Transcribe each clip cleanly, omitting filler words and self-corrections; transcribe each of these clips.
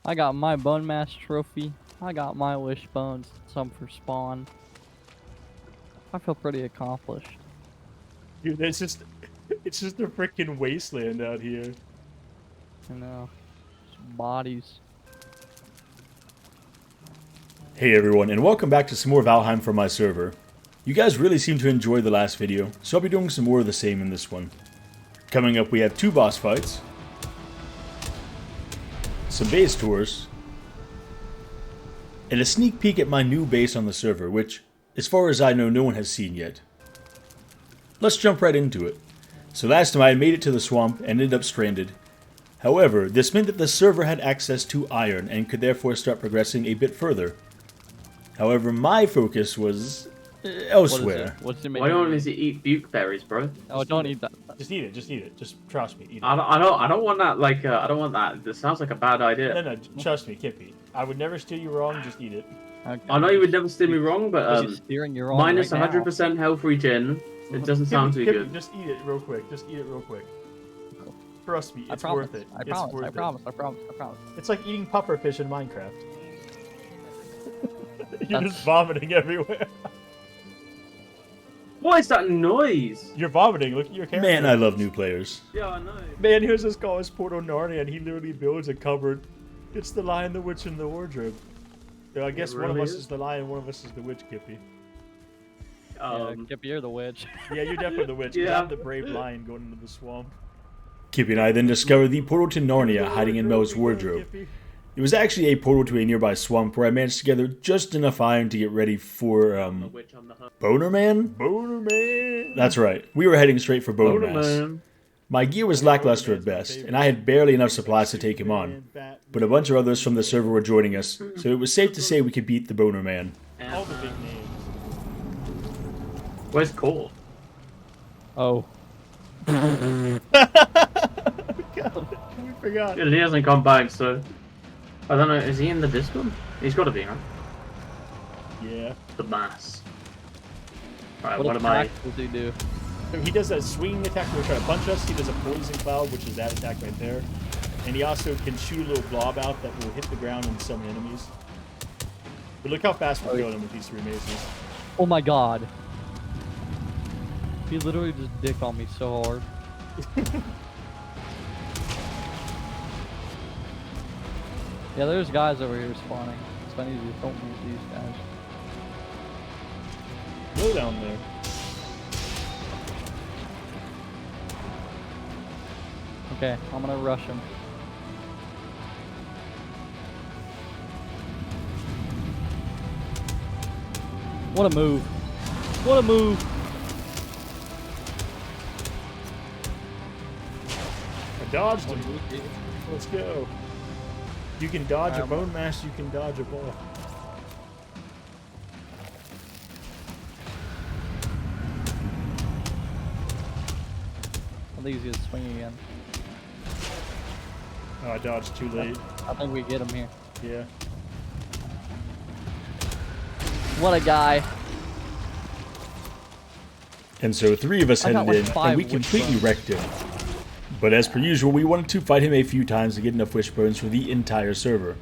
I got my bone mass trophy. I got my wish bones. Some for spawn. I feel pretty accomplished. Dude, it's just a freaking wasteland out here. You know, just bodies. Hey everyone, and welcome back to some more Valheim from my server. You guys really seem to enjoy the last video, so I'll be doing some more of the same in this one. Coming up, we have 2 boss fights, some base tours, and a sneak peek at my new base on the server, which, as far as I know, no one has seen yet. Let's jump right into it. So last time I made it to the swamp and ended up stranded. However, this meant that the server had access to iron and could therefore start progressing a bit further. However, my focus was elsewhere. What's it Why don't you eat bukeberries, bro? Oh, don't eat that. Just eat it. Just eat it. Just trust me. Eat it. I don't want that. Like, I don't want that. This sounds like a bad idea. No, trust me, Kippy. I would never steer you wrong. Just eat it. Okay. I know you would never steer me wrong, but You're steering your own minus right 100% health regen. It doesn't sound too Kippy, good. just eat it real quick. Just eat it real quick. Trust me, it's I promise. worth it. I promise. It's worth I promise. I promise. I promise. It's like eating pufferfish in Minecraft. You're just vomiting everywhere. What is that noise? You're vomiting. Look at your character. Man, I love new players. Yeah, I know. Man, here's this guy with Porto Narnia, and he literally builds a cupboard. It's the Lion, the Witch, and the Wardrobe. So I guess one of really us is? is the Lion, one of us is the Witch, Kippy. Yeah, Kip, you're the witch. Yeah, you're definitely the Witch. Yeah. I'm the brave lion going into the swamp. Kippy and I then discovered the portal to Narnia hiding in Mel's wardrobe. It was actually a portal to a nearby swamp where I managed to gather just enough iron to get ready for, Which on the hunt. Boneman? Boneman! That's right, we were heading straight for Boneman. Man. My gear was lackluster at best, and I had barely enough supplies to take him on. But a bunch of others from the server were joining us, so it was safe to say we could beat the Boner Man. All the big names. Where's Cole? Oh. God, we forgot. Yeah, he hasn't come back, so I don't know. Is he in the Discord? He's got to be, right? Yeah. The mass. Right, What what am I? attack does he do? So he does a swinging attack when he's trying to punch us. He does a poison cloud, which is that attack right there. And he also can shoot a little blob out that will hit the ground and summon enemies. But look how fast we're killing him with these 3 maces. Oh my god. He literally just dicked on me so hard. Yeah, there's guys over here spawning. So I need to don't move these guys. Go down there. Okay, I'm gonna rush him. What a move. What a move. I dodged him. Let's go. You can dodge a bone mass, you can dodge a ball. I think he's gonna swing again. Oh, I dodged too late. I think we get him here. Yeah. What a guy. And so 3 of us I got headed like in, 5 and we completely wishbones. wrecked him. But as per usual, we wanted to fight him a few times to get enough wishbones for the entire server.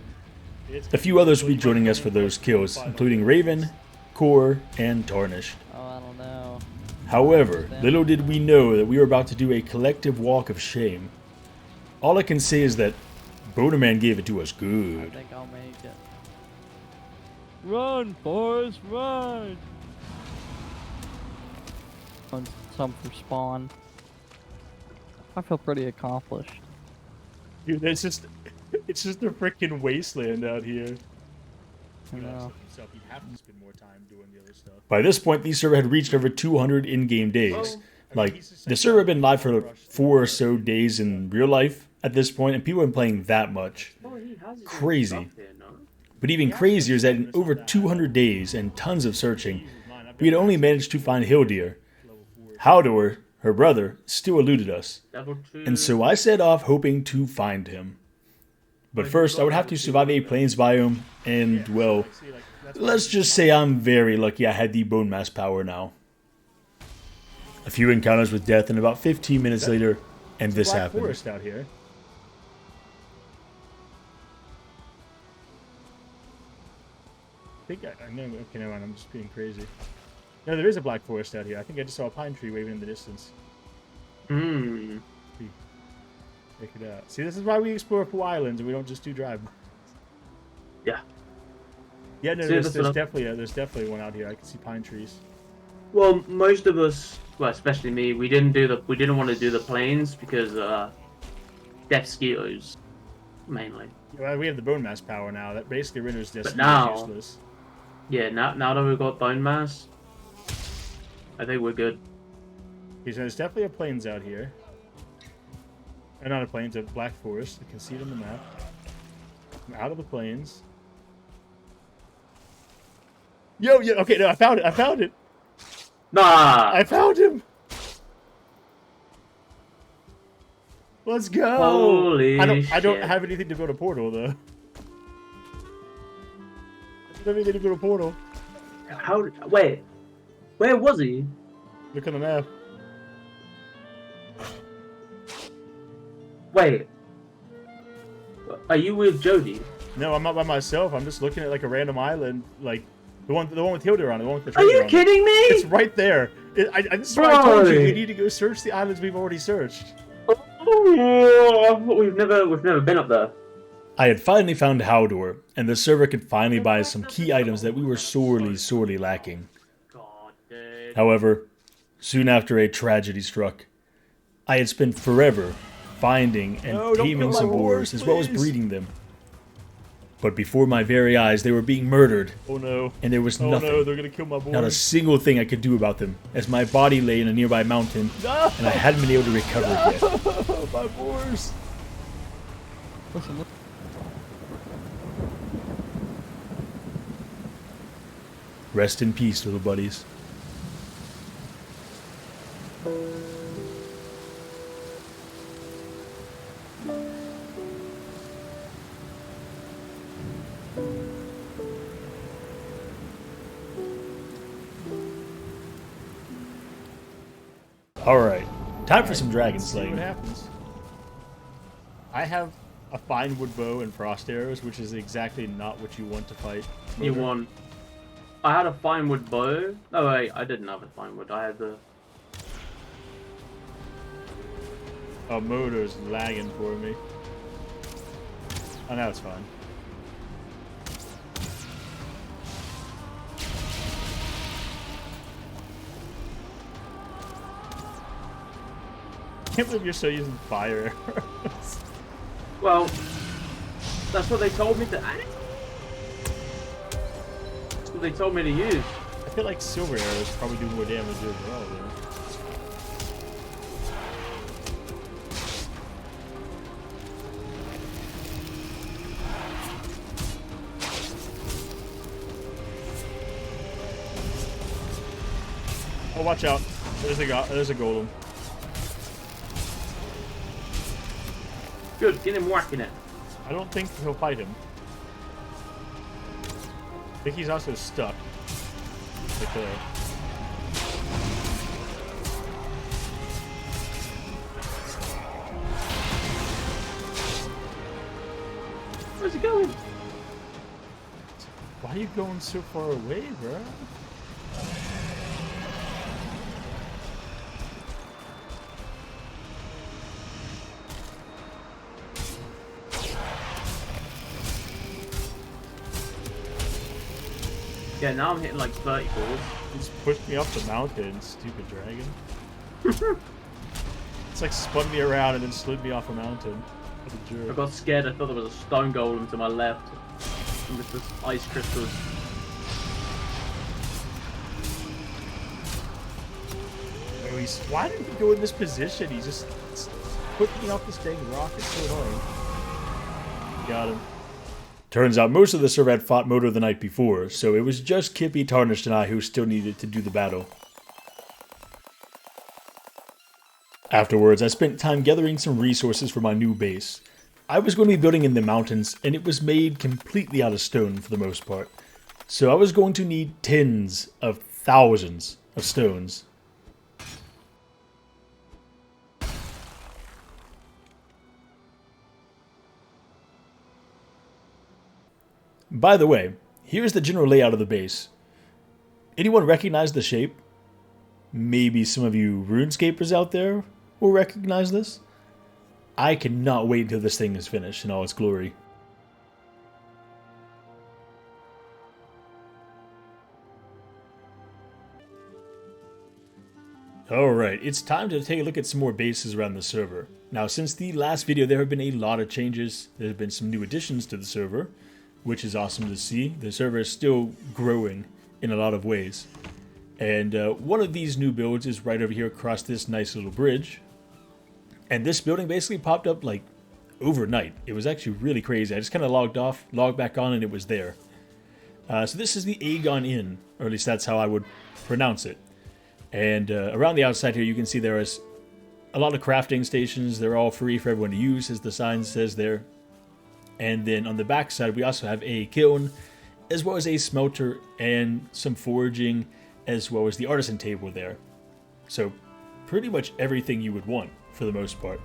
A few others will be joining us for those kills, including Raven, Core, and Tarnished. Oh, I don't know. However, little did we know that we were about to do a collective walk of shame. All I can say is that Boneman gave it to us I good. think I'll make it. Run, Forrest, run! Some for spawn. I feel pretty accomplished. Dude, it's just a freaking wasteland out here. You know. You have to spend more time doing the other stuff. By this point, the server had reached over 200 in-game days. Like, the server had been live for 4 or so days in real life at this point, and people have been playing that much. Oh, he has his own Crazy. stuff here, no? But even crazier is that in over 200 days and tons of searching, we had only managed to find Haldor. Haldor, her brother, still eluded us. Level 2. And so I set off hoping to find him. But first, I would have to survive a plains biome, and, well, let's just say I'm very lucky I had the bone mass power now. A few encounters with death, and about 15 minutes later, and this Black happened. Forest out here. think I know. Okay, never mind. I'm just being crazy. No, there is a black forest out here. I think I just saw a pine tree waving in the distance. Hmm. Check it out. See, this is why we explore 4 islands and we don't just do drive. Yeah. Yeah, no, See, there's that's what definitely one out here. I can see pine trees. Well, most of us, well, especially me, we didn't want to do the plains because death mosquitoes mainly. Well, we have the bone mass power now. That basically renders this now- useless. Yeah, now that we've got bone mass, I think we're good. Okay, so there's definitely a plains out here. Or not a plains, a black forest. You can see it on the map. I'm out of the plains. Yo, okay, no, I found it. Nah. I found him. Let's go. Holy I don't shit. have anything to build a portal though. I don't have anything to build a portal. How? Wait. Where was he? Look on the map. Wait. Are you with Jody? No, I'm not by myself. I'm just looking at like a random island, like the one with Haldor on it, the one with the Are treasure you on it. kidding me? It's right there. This is why I told you Bro. we need to go search the islands we've already searched. Oh, we've never been up there. I had finally found Haldor, and the server could finally buy some key items that we were sorely lacking. God, dude. However, soon after a tragedy struck, I had spent forever finding and No, don't taming kill my some boars, boars, as well as please. breeding them. But before my very eyes, they were being murdered, Oh no. and there was Oh nothing, no, they're gonna kill my boy. not a single thing I could do about them, as my body lay in a nearby mountain, No! and I hadn't been able to recover it yet. My boars. Listen, Rest in peace, little buddies. Alright, time for some dragon Let's see what slaying. happens. I have a fine wood bow and frost arrows, which is exactly not what you want to fight. You Motor. won. I had a fine wood bow. No, wait, I didn't have a fine wood. I had the. Oh, motor's lagging for me. Oh, now it's fine. I can't believe you're still using fire arrows. Well, that's what they told me to. That's what they told me to use. I feel like silver arrows probably do more damage as well, though. Oh, watch out. There's a golem. Good, get him whacking it. I don't think he'll fight him. I think he's also stuck. Like there. Where's he going? Why are you going so far away, bro? Yeah, now I'm hitting like 30 balls. Just pushed me off the mountain, stupid dragon. It's like spun me around and then slid me off a mountain. What a I jerk. got scared. I thought there was a stone golem to my left. And with this ice crystals. Oh, why did he go in this position? He just put me off this dang rock. It's so annoying. Got him. Turns out most of the server had fought Motor the night before, so it was just Kippy, Tarnished, and I who still needed to do the battle. Afterwards, I spent time gathering some resources for my new base. I was going to be building in the mountains, and it was made completely out of stone for the most part. So I was going to need tens of thousands of stones. By the way, here's the general layout of the base. Anyone recognize the shape? Maybe some of you RuneScapers out there will recognize this. I cannot wait until this thing is finished in all its glory. Alright, it's time to take a look at some more bases around the server. Now, since the last video, there have been a lot of changes. There have been some new additions to the server, which is awesome to see. The server is still growing in a lot of ways. And one of these new builds is right over here across this nice little bridge. And this building basically popped up like overnight. It was actually really crazy. I just kind of logged back on, and it was there. So this is the Aeon Inn, or at least that's how I would pronounce it. And around the outside here, you can see there is a lot of crafting stations. They're all free for everyone to use, as the sign says there. And then on the back side, we also have a kiln, as well as a smelter and some foraging, as well as the artisan table there. So pretty much everything you would want for the most part.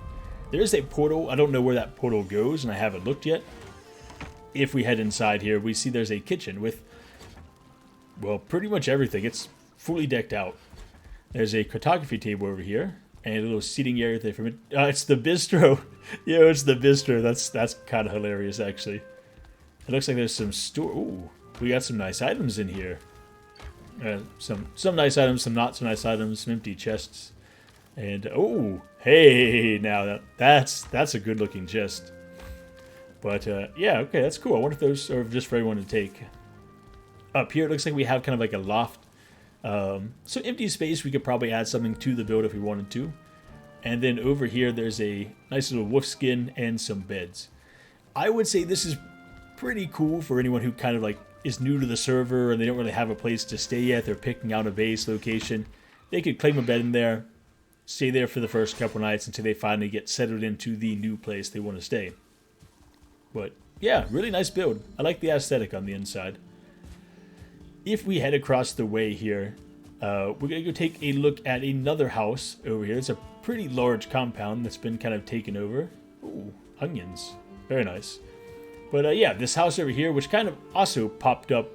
There is a portal. I don't know where that portal goes, and I haven't looked yet. If we head inside here, we see there's a kitchen with, well, pretty much everything. It's fully decked out. There's a cartography table over here, and a little seating area there for it. It's the bistro. Yo, it's the bistro. That's kind of hilarious, actually. It looks like there's some store. Ooh, we got some nice items in here. Some nice items, some not so nice items, some empty chests, and oh, hey, now that's a good looking chest. But yeah, okay, that's cool. I wonder if those are just for everyone to take. Up here, it looks like we have kind of like a loft. Some empty space. We could probably add something to the build if we wanted to. And then over here, there's a nice little wolf skin and some beds. I would say this is pretty cool for anyone who kind of like is new to the server and they don't really have a place to stay yet. They're picking out a base location. They could claim a bed in there, stay there for the first couple nights until they finally get settled into the new place they want to stay. But yeah, really nice build. I like the aesthetic on the inside. If we head across the way here, we're going to go take a look at another house over here. It's a pretty large compound that's been kind of taken over. Ooh, onions. Very nice. But yeah, this house over here, which kind of also popped up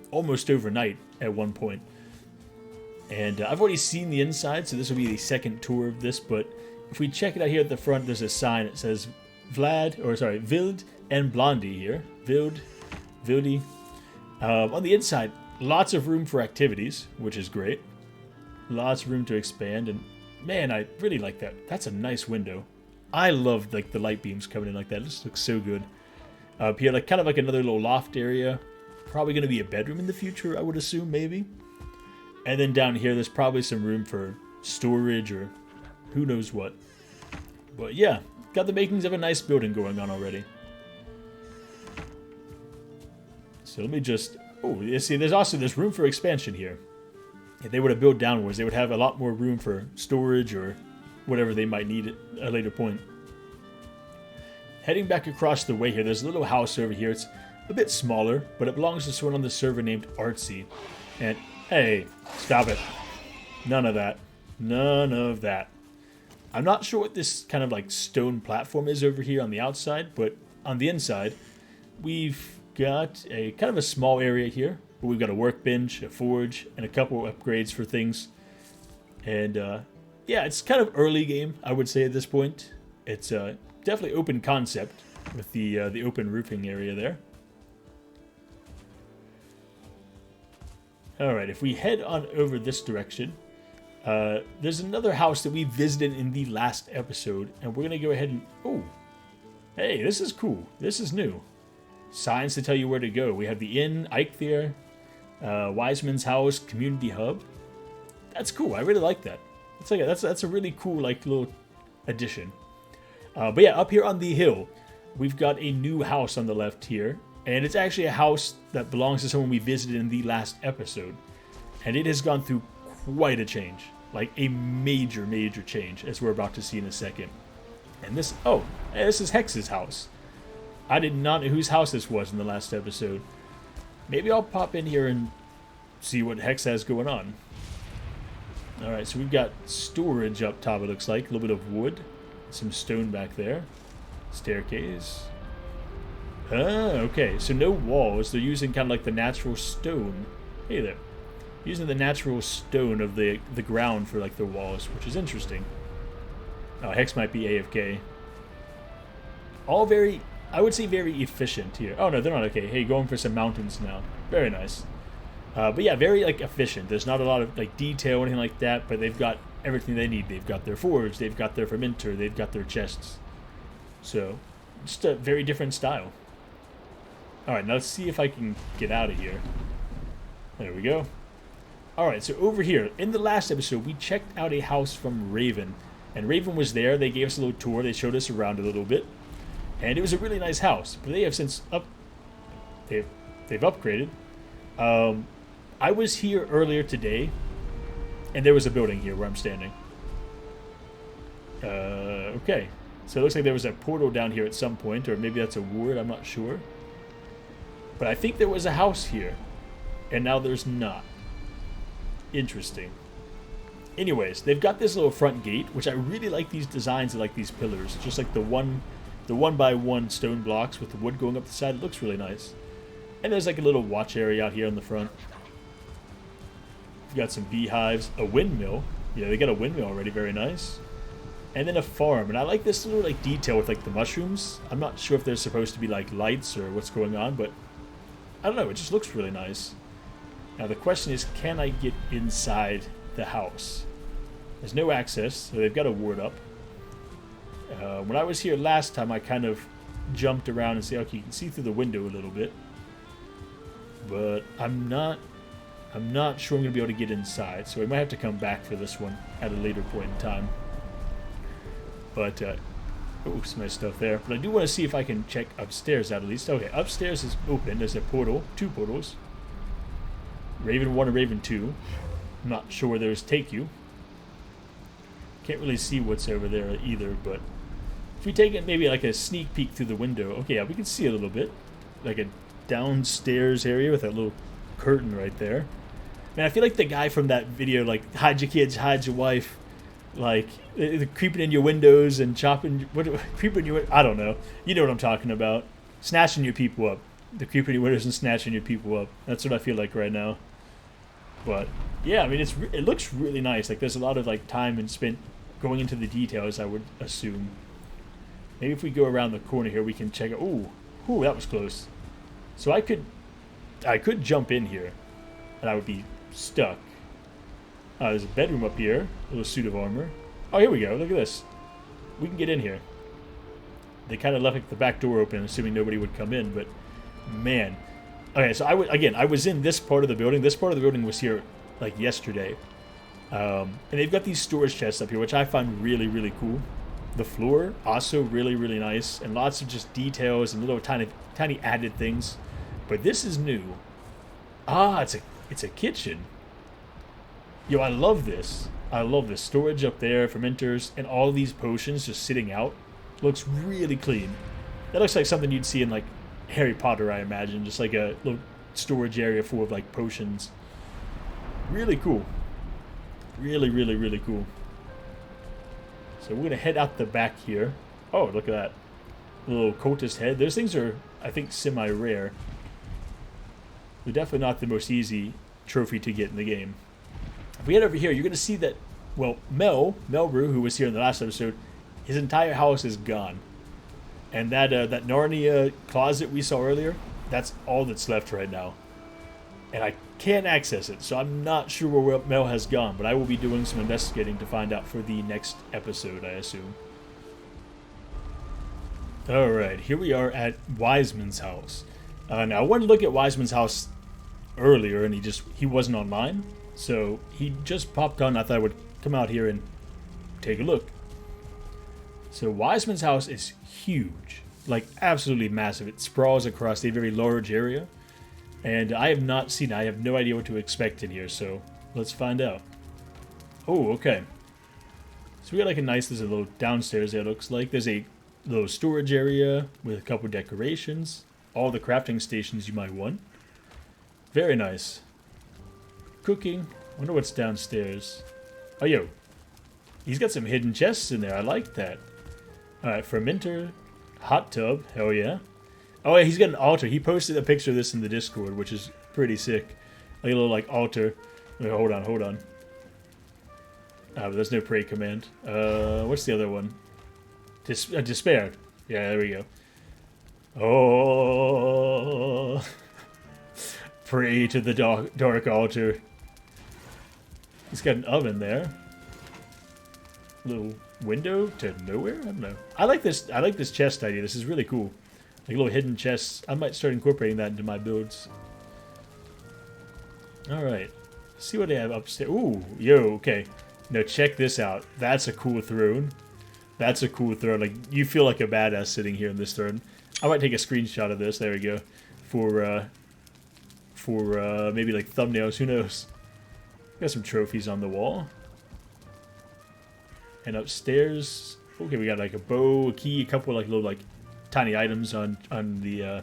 almost overnight at one point. And I've already seen the inside, so this will be the second tour of this. But if we check it out here at the front, there's a sign that says Vild and Blondie here. Vildy. On the inside, lots of room for activities, which is great. Lots of room to expand, and man, I really like that. That's a nice window. I love like the light beams coming in like that. It just looks so good. Up here, like kind of like another little loft area. Probably going to be a bedroom in the future, I would assume, maybe. And then down here, there's probably some room for storage or who knows what. But yeah, got the makings of a nice building going on already. So let me just... Oh, you see, there's room for expansion here. If they were to build downwards, they would have a lot more room for storage or whatever they might need at a later point. Heading back across the way here, there's a little house over here. It's a bit smaller, but it belongs to someone on the server named Artsy. And, hey, stop it. None of that. None of that. I'm not sure what this kind of like stone platform is over here on the outside, but on the inside, we've got a kind of a small area here. But we've got a workbench, a forge, and a couple of upgrades for things. And yeah, it's kind of early game, I would say at this point. It's definitely open concept with the open roofing area there. All right, if we head on over this direction, there's another house that we visited in the last episode, and we're gonna go ahead and hey, this is cool. This is new. Signs to tell you where to go. We have the inn, Ike there, Wisemans House, community hub. That's cool. I really like that. It's like that's a really cool like little addition. But yeah, up here on the hill, we've got a new house on the left here, and it's actually a house that belongs to someone we visited in the last episode, and it has gone through quite a change, like a major change, as we're about to see in a second. And this, this is Hexs House. I did not know whose house this was in the last episode. Maybe I'll pop in here and see what Hexs has going on. Alright, so we've got storage up top, it looks like. A little bit of wood. Some stone back there. Staircase. Okay. So no walls. They're using kind of like the natural stone. Hey there. Using the natural stone of the ground for like the walls, which is interesting. Oh, Hexs might be AFK. All very, I would say very efficient here. Oh no, they're not okay. Hey, going for some mountains now. Very nice. But yeah, very like efficient. There's not a lot of like detail or anything like that, but they've got everything they need. They've got their forge, they've got their fermenter, they've got their chests. So, just a very different style. Alright, now let's see if I can get out of here. There we go. Alright, so over here, in the last episode, we checked out a house from Raven. And Raven was there, they gave us a little tour, they showed us around a little bit. And it was a really nice house, but they have since they've upgraded. I was here earlier today, and there was a building here where I'm standing. Okay. So it looks like there was a portal down here at some point, or maybe that's a ward, I'm not sure. But I think there was a house here, and now there's not. Interesting. Anyways, they've got this little front gate, which I really like these designs of like these pillars. Just like the one by one stone blocks with the wood going up the side. It looks really nice. And there's like a little watch area out here on the front. We've got some beehives, a windmill. Yeah, they got a windmill already, very nice. And then a farm, and I like this little like detail with like the mushrooms. I'm not sure if they're supposed to be like lights or what's going on, but I don't know, it just looks really nice. Now the question is, can I get inside the house? There's no access, so they've got a ward up. When I was here last time, I kind of jumped around and said, okay, you can see through the window a little bit. But I'm not sure I'm going to be able to get inside, so I might have to come back for this one at a later point in time. But, oh, some nice stuff there. But I do want to see if I can check upstairs out at least. Okay, upstairs is open. There's a portal, 2 portals. Raven 1 and Raven 2. I'm not sure where those take you. Can't really see what's over there either, but if we take it maybe like a sneak peek through the window, okay, yeah, we can see a little bit. Like a downstairs area with that little curtain right there. Man, I feel like the guy from that video, like, hide your kids, hide your wife, like, creeping in your windows and chopping, creeping your, I don't know. You know what I'm talking about. Snatching your people up. The creeping in your windows and snatching your people up. That's what I feel like right now. But, yeah, I mean, it looks really nice. Like, there's a lot of, like, time and spent going into the details, I would assume. Maybe if we go around the corner here, we can check it. Ooh, that was close. So I could jump in here, and I would be stuck. There's a bedroom up here, a little suit of armor. Oh, here we go. Look at this. We can get in here. They kind of left like the back door open, assuming nobody would come in, but man. Okay, so I was in this part of the building. This part of the building was here like yesterday. And they've got these storage chests up here, which I find really, really cool. The floor, also really, really nice, and lots of just details and little tiny added things. But this is new. It's a kitchen. Yo, I love this. I love this. Storage up there, fermenters, and all these potions just sitting out. Looks really clean. That looks like something you'd see in, like, Harry Potter, I imagine. Just like a little storage area full of, like, potions. Really cool. Really, really, really cool. So we're going to head out the back here. Oh, look at that. Little cultist head. Those things are, I think, semi-rare. They're definitely not the most easy trophy to get in the game. If we head over here, you're going to see that, well, Melbrew, who was here in the last episode, his entire house is gone. And that Narnia closet we saw earlier, that's all that's left right now. And I can't access it, so I'm not sure where Mel has gone, but I will be doing some investigating to find out for the next episode, I assume. Alright, here we are at Wisemans House. Now, I wanted to look at Wisemans House earlier, and he wasn't online. So he just popped on. I thought I would come out here and take a look. So Wisemans House is huge, like absolutely massive. It sprawls across a very large area, and I have not seen it. I have no idea what to expect in here, so let's find out. Oh, okay. So we got like there's a little downstairs there, it looks like. There's a little storage area with a couple decorations. All the crafting stations you might want. Very nice. Cooking. Wonder what's downstairs. Oh, yo. He's got some hidden chests in there. I like that. Alright, fermenter. Hot tub. Hell yeah. Oh, yeah, he's got an altar. He posted a picture of this in the Discord, which is pretty sick. Like a little, like, altar. Wait, hold on. But there's no pray command. What's the other one? Despair. Yeah, there we go. Oh. Pray to the dark altar. He's got an oven there. Little window to nowhere? I don't know. I like this chest idea. This is really cool. Like little hidden chests. I might start incorporating that into my builds. Alright. See what they have upstairs. Ooh, yo, okay. Now check this out. That's a cool throne. That's a cool throne. Like, you feel like a badass sitting here in this throne. I might take a screenshot of this. There we go. For maybe like thumbnails. Who knows? Got some trophies on the wall. And upstairs, okay, we got like a bow, a key, a couple like little like tiny items on the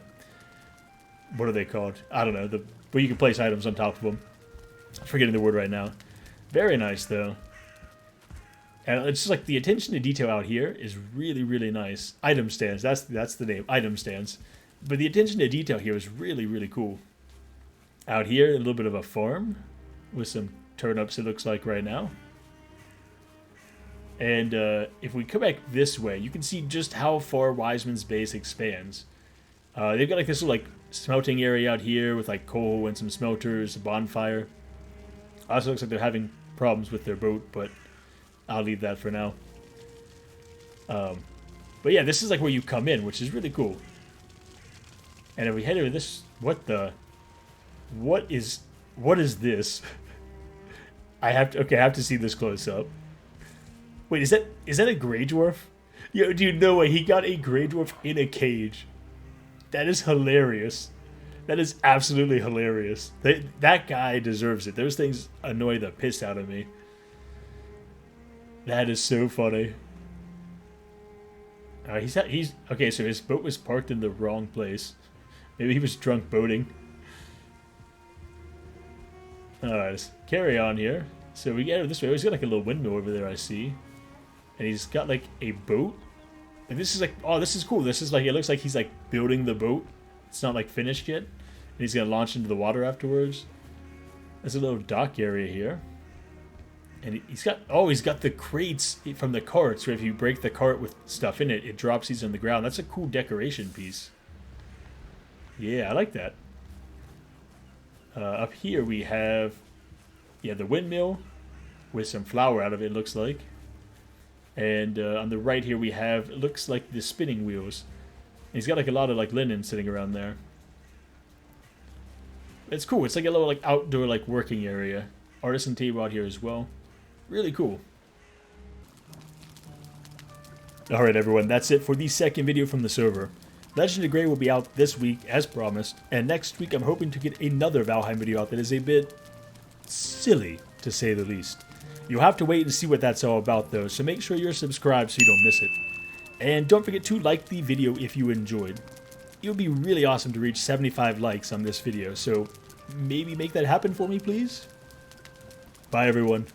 what are they called? I don't know. Where you can place items on top of them. I'm forgetting the word right now. Very nice though. And it's just like the attention to detail out here is really, really nice. Item stands. That's the name. Item stands. But the attention to detail here is really, really cool. Out here, a little bit of a farm with some turnips. It looks like right now. And if we come back this way, you can see just how far Wisemans Base expands. They've got like this little like smelting area out here with like coal and some smelters, a bonfire. Also looks like they're having problems with their boat, but I'll leave that for now. But yeah, this is like where you come in, which is really cool. And if we head over this, what is this? I have to see this close up. Wait, is that a Grey Dwarf? Yo, dude, no way. He got a Grey Dwarf in a cage. That is hilarious. That is absolutely hilarious. That guy deserves it. Those things annoy the piss out of me. That is so funny. He's okay. So his boat was parked in the wrong place. Maybe he was drunk boating. Alright, let's carry on here. So we get over this way. Oh, he's got like a little window over there, I see. And he's got like a boat. And this is like, oh, this is cool. This is like, it looks like he's like building the boat. It's not like finished yet. And he's gonna launch into the water afterwards. There's a little dock area here. And he's got the crates from the carts where if you break the cart with stuff in it, it drops these on the ground. That's a cool decoration piece. Yeah, I like that. Up here we have, yeah, the windmill with some flour out of it, looks like. And on the right here we have, it looks like the spinning wheels. And he's got like a lot of like linen sitting around there. It's cool. It's like a little like outdoor like working area. Artisan table out here as well. Really cool. Alright everyone, that's it for the second video from the server. Legend of Grey will be out this week as promised, and next week I'm hoping to get another Valheim video out that is a bit silly, to say the least. You'll have to wait and see what that's all about though, so make sure you're subscribed so you don't miss it. And don't forget to like the video if you enjoyed. It would be really awesome to reach 75 likes on this video, so maybe make that happen for me, please? Bye everyone.